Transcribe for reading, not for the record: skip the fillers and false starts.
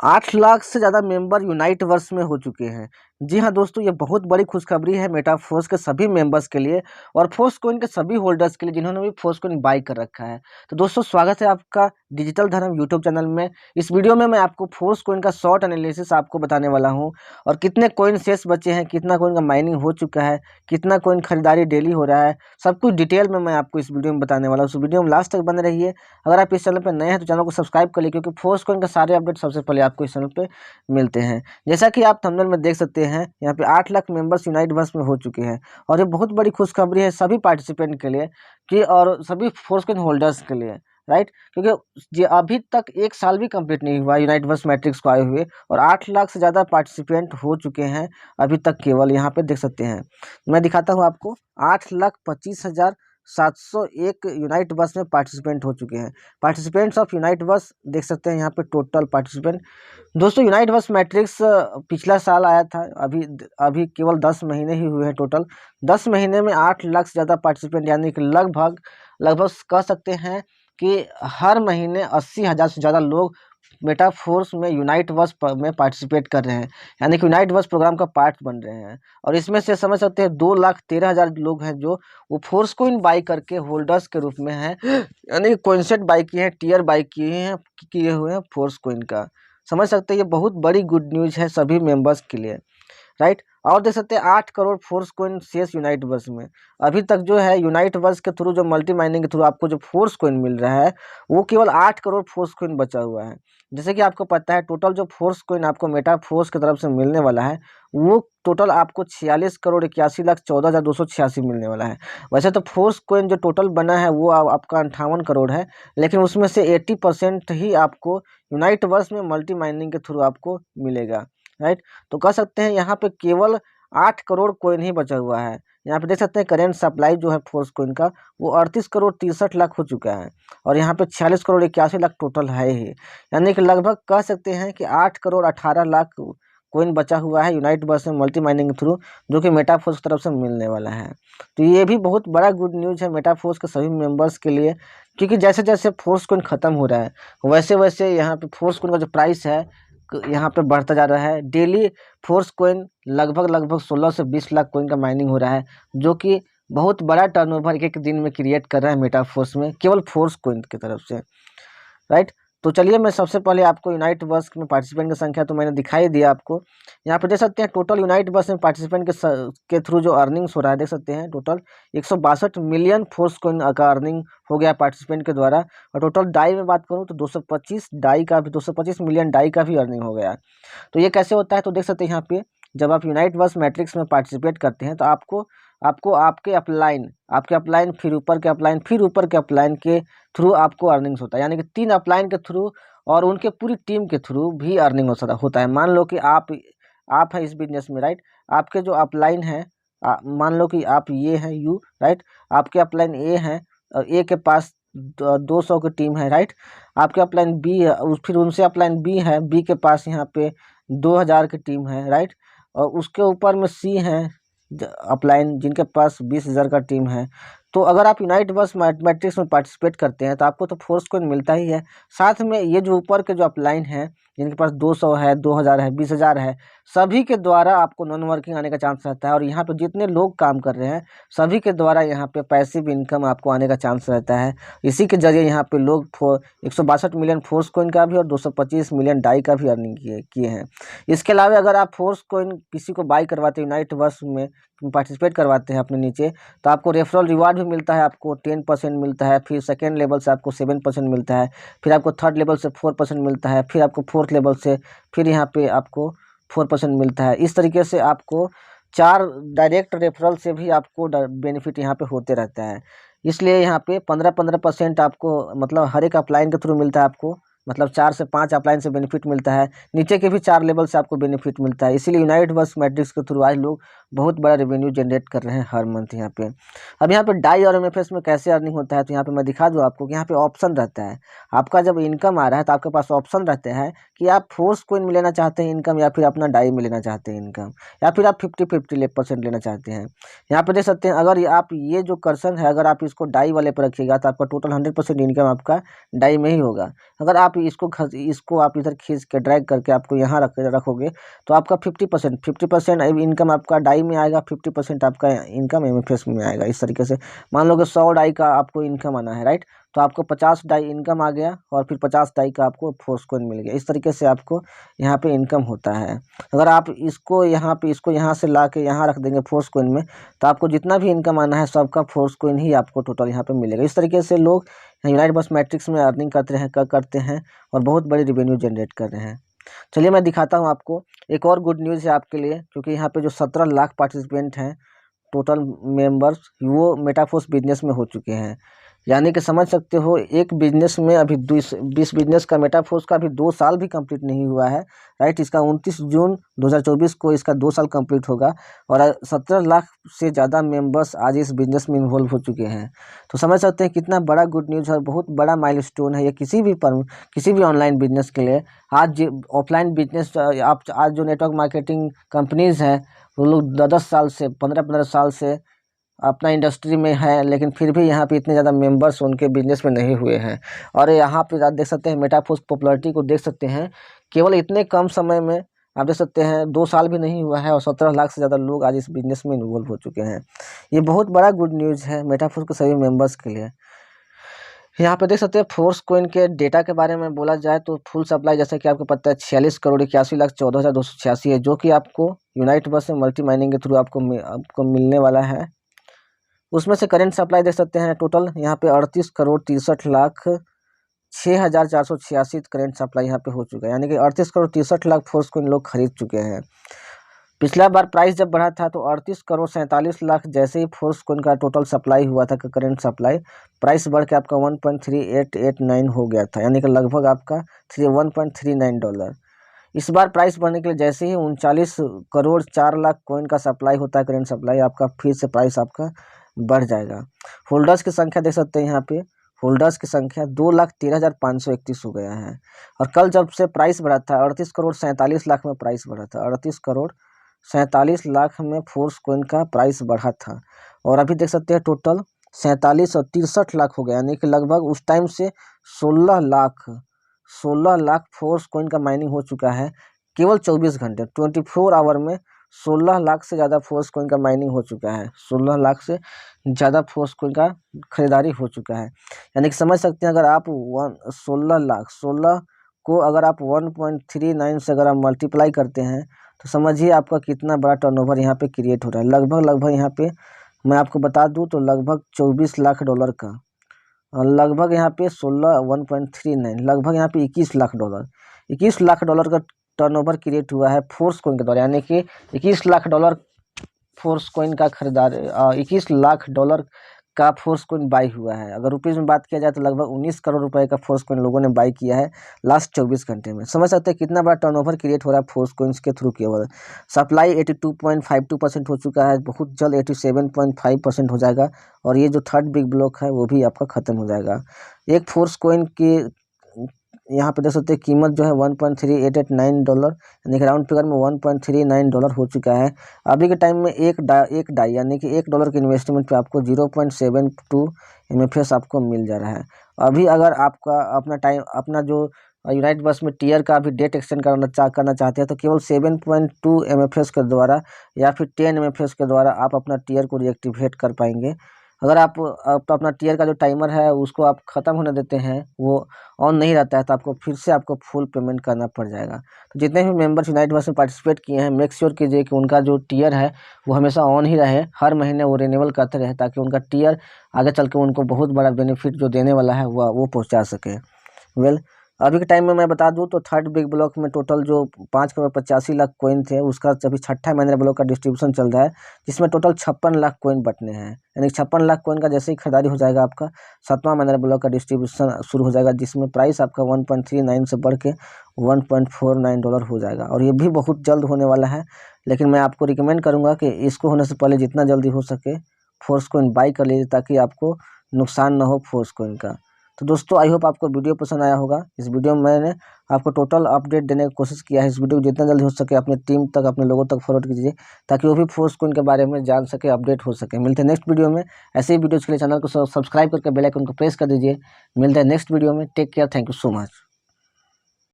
8 लाख से ज़्यादा member unite verse में हो चुके हैं। जी हाँ दोस्तों, ये बहुत बड़ी खुशखबरी है मेटाफोर्स के सभी मेंबर्स के लिए और फोर्स कॉइन के सभी होल्डर्स के लिए जिन्होंने भी फोर्स कॉइन बाई कर रखा है। तो दोस्तों स्वागत है आपका डिजिटल धर्म यूट्यूब चैनल में। इस वीडियो में मैं आपको फोर्स कॉइन का शॉर्ट एनालिसिस आपको बताने वाला हूँ और कितने कॉइन शेष बचे हैं, कितना कॉइन का माइनिंग हो चुका है, कितना कॉइन खरीदारी डेली हो रहा है, सब कुछ डिटेल में मैं आपको इस वीडियो में बताने वाला हूँ। उस वीडियो में लास्ट तक बने रहिए। अगर आप इस चैनल पर नए हैं तो चैनल को सब्सक्राइब कर लीजिए, क्योंकि फोर्स कॉइन का सारे अपडेट सबसे पहले आपको इस चैनल पर मिलते हैं। जैसा कि आप थंबनेल में देख सकते हैं, यहाँ पे 8 लाख मेंबर्स यूनाइट वर्स में हो चुके हैं और ये बहुत बड़ी खुशखबरी है सभी पार्टिसिपेंट के लिए कि और सभी फोर्स कॉइन होल्डर्स के लिए, राइट। क्योंकि ये अभी तक 1 साल भी कंप्लीट नहीं हुआ यूनाइट वर्स मैट्रिक्स को आए हुए और 8 लाख से ज़्यादा पार्टिसिपेंट हो चुके हैं अभी तक। केवल यहाँ पे देख सकते हैं, मैं दिखाता हूँ आपको, 8,25,701 यूनाइट वर्स में पार्टिसिपेंट हो चुके हैं। पार्टिसिपेंट्स ऑफ यूनाइट वर्स देख सकते हैं यहाँ पे टोटल पार्टिसिपेंट। दोस्तों यूनाइट वर्स मैट्रिक्स पिछला साल आया था, अभी केवल 10 महीने ही हुए हैं टोटल। 10 महीने में 8 लाख से ज़्यादा पार्टिसिपेंट, यानी कि लगभग कह सकते हैं कि हर महीने 80,000 से ज़्यादा लोग मेटाफोर्स में यूनाइट वर्स में पार्टिसिपेट कर रहे हैं, यानी कि यूनाइट वर्स प्रोग्राम का पार्ट बन रहे हैं। और इसमें से समझ सकते हैं 2,13,000 लोग हैं जो वो फोर्स कोइन बाई करके होल्डर्स के रूप में हैं, यानी कि कॉइनसेट बाई किए हैं, टीयर बाई किए हुए हैं फोर्स कोइन का। समझ सकते हैं ये बहुत बड़ी गुड न्यूज़ है सभी मेंबर्स के लिए, राइट। और देख सकते हैं 8 करोड़ फोर्स कोइन शेष यूनाइट वर्स में। अभी तक जो है यूनाइट वर्स के थ्रू, जो मल्टी माइनिंग के थ्रू आपको जो फोर्स कोइन मिल रहा है वो केवल 8 करोड़ फोर्स कोइन बचा हुआ है। जैसे कि आपको पता है टोटल जो फोर्स कोइन आपको मेटा फोर्स की तरफ से मिलने वाला है वो टोटल आपको 46,81,14,286 मिलने वाला है। वैसे तो फोर्स कोइन जो टोटल बना है वो आपका 58 करोड़ है, लेकिन उसमें से 80% ही आपको यूनाइट वर्स में मल्टी माइनिंग के थ्रू आपको मिलेगा, राइट। तो कह सकते हैं यहाँ पे केवल 8 करोड़ कॉइन ही बचा हुआ है। यहाँ पे देख सकते हैं करेंट सप्लाई जो है फोर्स कॉइन का वो 38 करोड़ 63 लाख हो चुका है और यहाँ पे 46 करोड़ 81 लाख टोटल है ही, यानी कि लगभग कह सकते हैं कि 8 करोड़ 18 लाख कॉइन बचा हुआ है यूनाइट वर्स में मल्टी माइनिंग के थ्रू, जो कि मेटाफोर्स की तरफ से मिलने वाला है। तो ये भी बहुत बड़ा गुड न्यूज़ है मेटाफोर्स के सभी मेंबर्स के लिए, क्योंकि जैसे जैसे फोर्स कॉइन खत्म हो रहा है वैसे वैसे यहाँ पे फोर्स कॉइन का जो प्राइस है यहाँ पे बढ़ता जा रहा है। डेली फोर्स कोइन लगभग 16 से 20 लाख कोइन का माइनिंग हो रहा है, जो कि बहुत बड़ा टर्नओवर एक दिन में क्रिएट कर रहा है मेटाफोर्स में, केवल फोर्स कोइन की तरफ से, राइट। तो चलिए मैं सबसे पहले आपको यूनाइट वर्स में पार्टिसिपेंट की संख्या तो मैंने दिखाई दिया आपको। यहाँ पे देख सकते हैं टोटल यूनाइट वर्स में पार्टिसिपेंट के थ्रू जो अर्निंग्स हो रहा है, देख सकते हैं टोटल 162 मिलियन फोर्स कोइन का अर्निंग हो गया पार्टिसिपेंट के द्वारा। और टोटल डाई में बात करूँ तो 225 मिलियन डाई का भी अर्निंग हो गया। तो ये कैसे होता है, तो देख सकते हैं यहाँ पे जब आप यूनाइट वर्स मैट्रिक्स में पार्टिसिपेट करते हैं तो आपको आपको आपके अपलाइन फिर ऊपर के अपलाइन फिर ऊपर के अपलाइन के थ्रू आपको अर्निंग्स होता है, यानी कि 3 अपलाइन के थ्रू और उनके पूरी टीम के थ्रू भी अर्निंग होता है। मान लो कि आप है इस बिजनेस में, राइट। आपके जो अपलाइन है, मान लो कि आप ये हैं यू, राइट। आपके अपलाइन ए हैं, ए के पास 200 की टीम है, राइट। आपके अपलाइन बी है, फिर उनसे अपलाइन बी है, बी के पास यहाँ पे 2000 की टीम है, राइट। और उसके ऊपर में सी है अपलाइन, जिनके पास 20,000 का टीम है। तो अगर आप यूनाइट वर्स मैट्रिक्स में पार्टिसिपेट करते हैं तो आपको तो फोर्स कोइन मिलता ही है, साथ में ये जो ऊपर के जो अपलाइन है जिनके पास 200 है, 2000 है, 20,000 है, सभी के द्वारा आपको नॉन वर्किंग आने का चांस रहता है। और यहाँ पे जितने लोग काम कर रहे हैं सभी के द्वारा यहाँ पे पैसिव इनकम आपको आने का चांस रहता है। इसी के जरिए यहाँ पे लोग 162 मिलियन फोर्स कोइन का भी और 225 मिलियन डाई का भी अर्निंग किए हैं। इसके अलावा अगर आप फोर्स कोइन किसी को बाई करवाते हैं यूनाइट वर्स में पार्टिसिपेट करवाते हैं अपने नीचे, तो आपको रेफरल रिवार्ड भी मिलता है, आपको 10% मिलता है, फिर सेकेंड लेवल से आपको 7% मिलता है, फिर आपको थर्ड लेवल से 4% मिलता है, फिर आपको फोर्थ लेवल से फिर यहाँ पे आपको 4% मिलता है। इस तरीके से आपको 4 डायरेक्ट रेफरल से भी आपको बेनिफिट यहाँ पे होते रहता है। इसलिए यहाँ पे 15% आपको मतलब हर एक अपलाइन के थ्रू मिलता है आपको, मतलब 4 से 5 अपलाइन से बेनिफिट मिलता है, नीचे के भी 4 लेवल से आपको बेनिफिट मिलता है। इसीलिए यूनाइट वर्स मैट्रिक्स के थ्रू आज लोग बहुत बड़ा रेवेन्यू जनरेट कर रहे हैं हर मंथ यहाँ पे। अब यहाँ पे डाई और एमएफएस में कैसे अर्निंग होता है, तो यहाँ पे मैं दिखा दूँ आपको कि यहाँ पे ऑप्शन रहता है। आपका जब इनकम आ रहा है तो आपके पास ऑप्शन रहते हैं कि आप फोर्स कोइन में लेना चाहते हैं इनकम, या फिर अपना डाई में लेना चाहते हैं इनकम, या फिर आप 50-50% लेना चाहते हैं। यहाँ पे देख सकते हैं, अगर आप ये जो कर्सर है अगर आप इसको डाई वाले पर रखिएगा तो आपका टोटल 100% इनकम आपका डाई में ही होगा। अगर आप इसको आप इधर खींच के ड्रैग करके आपको यहाँ रखोगे तो आपका 50% इनकम आपका डाई में आएगा, 50% आपका इनकम एमएफएस में आएगा। इस तरीके से मान लो कि 100 डाई का आपको इनकम आना है, राइट, तो आपको 50 डाई इनकम आ गया और फिर 50 डाई का आपको फोर्स कोइन मिल गया। इस तरीके से आपको यहाँ पे इनकम होता है। अगर आप इसको यहाँ से ला के यहाँ रख देंगे फोर्स कोइन में, तो आपको जितना भी इनकम आना है सबका फोर्स कोइन ही आपको टोटल यहाँ पे मिलेगा। इस तरीके से लोग यूनाइट बस मैट्रिक्स में अर्निंग करते हैं और बहुत बड़ी रेवेन्यू जनरेट कर रहे हैं। चलिए मैं दिखाता हूँ आपको। एक और गुड न्यूज़ है आपके लिए, क्योंकि यहाँ पे जो 17 लाख पार्टिसिपेंट हैं टोटल मेंबर्स, वो मेटाफोर्स बिजनेस में हो चुके हैं। यानी कि समझ सकते हो, एक बिजनेस में अभी 20 बिजनेस का मेटाफोर्स का अभी 2 साल भी कंप्लीट नहीं हुआ है, राइट। इसका 29 जून 2024 को इसका 2 साल कंप्लीट होगा और 17 लाख से ज़्यादा मेंबर्स आज इस बिजनेस में इन्वॉल्व हो चुके हैं। तो समझ सकते हैं कितना बड़ा गुड न्यूज़ है, बहुत बड़ा माइलस्टोन है ये किसी भी ऑनलाइन बिजनेस के लिए। आज ऑफलाइन बिजनेस आप आज जो नेटवर्क मार्केटिंग कंपनीज़ हैं वो लोग 10 साल से 15 साल से अपना इंडस्ट्री में है, लेकिन फिर भी यहाँ पे इतने ज़्यादा मेंबर्स उनके बिजनेस में नहीं हुए हैं। और यहाँ पे आप देख सकते हैं मेटाफोर्स पॉपुलैरिटी को देख सकते हैं, केवल इतने कम समय में आप देख सकते हैं 2 साल भी नहीं हुआ है और 17 लाख से ज़्यादा लोग आज इस बिजनेस में इन्वॉल्व हो चुके हैं। ये बहुत बड़ा गुड न्यूज़ है मेटाफोर्स के सभी मेंबर्स के लिए। यहाँ पे देख सकते हैं फोर्स कोइन के डेटा के बारे में बोला जाए तो फुल सप्लाई जैसे कि आपको पता है 46,81,14,286 है, जो कि आपको यूनाइट बस में मल्टी माइनिंग के थ्रू आपको मिलने वाला है। उसमें से करेंट सप्लाई देख सकते हैं टोटल यहाँ पे 38,63,06,486 करेंट सप्लाई यहाँ पे हो चुका है, यानी कि 38,63,00,000 फोर्स कोइन लोग खरीद चुके हैं। पिछला बार प्राइस जब बढ़ा था तो 38,47,00,000 जैसे ही फोर्स कोइन का टोटल सप्लाई हुआ था कि करेंट सप्लाई प्राइस बढ़ के आपका 1.3889 हो गया था, यानी कि लगभग आपका $1.39। इस बार प्राइस बढ़ने के लिए जैसे ही 39,04,00,000 कॉइन का सप्लाई होता है करेंट सप्लाई, आपका फिर से प्राइस आपका बढ़ जाएगा। होल्डर्स की संख्या देख सकते हैं यहाँ पे, होल्डर्स की संख्या 2,13,531 हो गया है। और कल जब से प्राइस बढ़ा था 38,47,00,000 में प्राइस बढ़ा था, 38,47,00,000 में फोर्स कोइन का प्राइस बढ़ा था। और अभी देख सकते हैं टोटल 47,63,00,000 हो गया, यानी कि लगभग उस टाइम से 16 लाख फोर्स कोइन का माइनिंग हो चुका है केवल 24 घंटे 24 आवर में। 16 लाख से ज़्यादा फोर्स कोइन का माइनिंग हो चुका है, 16 लाख से ज़्यादा फोर्स कोइन का खरीदारी हो चुका है। यानी कि समझ सकते हैं अगर आप 16 को अगर आप 1.39 से अगर आप मल्टीप्लाई करते हैं तो समझिए आपका कितना बड़ा टर्नओवर यहाँ पे क्रिएट हो रहा है। लगभग यहाँ पे मैं आपको बता दूँ तो लगभग $24 लाख का, लगभग यहाँ पे 1.39 लगभग यहाँ पे $21 लाख का टर्नओवर क्रिएट हुआ है फोर्स कोइन के द्वारा, यानी कि $21 लाख फोर्स कोइन का खरीदार $21 लाख का फोर्स कोइन बाई हुआ है। अगर रुपीज़ में बात किया जाए तो लगभग 19 करोड़ रुपए का फोर्स कोइन लोगों ने बाई किया है लास्ट 24 घंटे में। समझ सकते हैं कितना बड़ा टर्नओवर क्रिएट हो रहा है फोर्स कोइंस के थ्रू केवल। सप्लाई 82.52% हो चुका है, बहुत जल्द 87.5% हो जाएगा और ये जो थर्ड बिग ब्लॉक है वो भी आपका ख़त्म हो जाएगा। एक फोर्स कोइन की यहाँ पे देख सकते हैं कीमत जो है $1.3889, यानी कि राउंड फिगर में $1.39 हो चुका है। अभी के टाइम में एक डाई यानी कि $1 के इन्वेस्टमेंट पे आपको 0.72 MFS आपको मिल जा रहा है। अभी अगर आपका अपना जो यूनाइट बस में टीयर का अभी डेट एक्सटेंड करना चाहते हैं तो केवल 7.2 MFS के द्वारा या फिर 10 MFS के द्वारा आप अपना टीयर को रिएक्टिवेट कर पाएंगे। अगर आप अपना टीयर का जो टाइमर है उसको आप ख़त्म होने देते हैं, वो ऑन नहीं रहता है, तो आपको फिर से आपको फुल पेमेंट करना पड़ जाएगा। तो जितने भी मेंबर्स यूनाइट बस में पार्टिसिपेट किए हैं मेक श्योर कीजिए कि उनका जो टीयर है वो हमेशा ऑन ही रहे, हर महीने वो रिन्यूअल करते रहे, ताकि उनका टीयर आगे चल के उनको बहुत बड़ा बेनिफिट जो देने वाला है वो पहुँचा सके। अभी के टाइम में मैं बता दूं तो थर्ड बिग ब्लॉक में टोटल जो 5,85,00,000 कॉइन थे उसका अभी छठा महीने ब्लॉक का डिस्ट्रीब्यूशन चल रहा है, जिसमें टोटल 56 लाख कॉइन बटने हैं। यानी 56 लाख कॉइन का जैसे ही खरीदारी हो जाएगा आपका 7वां महीने ब्लॉक का डिस्ट्रीब्यूशन शुरू हो जाएगा, जिसमें प्राइस आपका 1.39 से बढ़ के $1.49 हो जाएगा और ये भी बहुत जल्द होने वाला है। लेकिन मैं आपको रिकमेंड करूँगा कि इसको होने से पहले जितना जल्दी हो सके फोर्स कॉइन बाई कर लीजिए, ताकि आपको नुकसान ना हो फोर्स कॉइन का। तो दोस्तों आई होप आपको वीडियो पसंद आया होगा। इस वीडियो में मैंने आपको टोटल अपडेट देने की कोशिश किया है। इस वीडियो को जितना जल्दी हो सके अपनी टीम तक, अपने लोगों तक फॉरवर्ड कीजिए, ताकि वो भी फोर्स कॉइन के बारे में जान सके, अपडेट हो सके। मिलते हैं नेक्स्ट वीडियो में। ऐसे ही वीडियोज़ के लिए चैनल को सब्सक्राइब करके बेल आइकन को प्रेस कर दीजिए। मिलते हैं नेक्स्ट वीडियो में। Take care, thank you so much.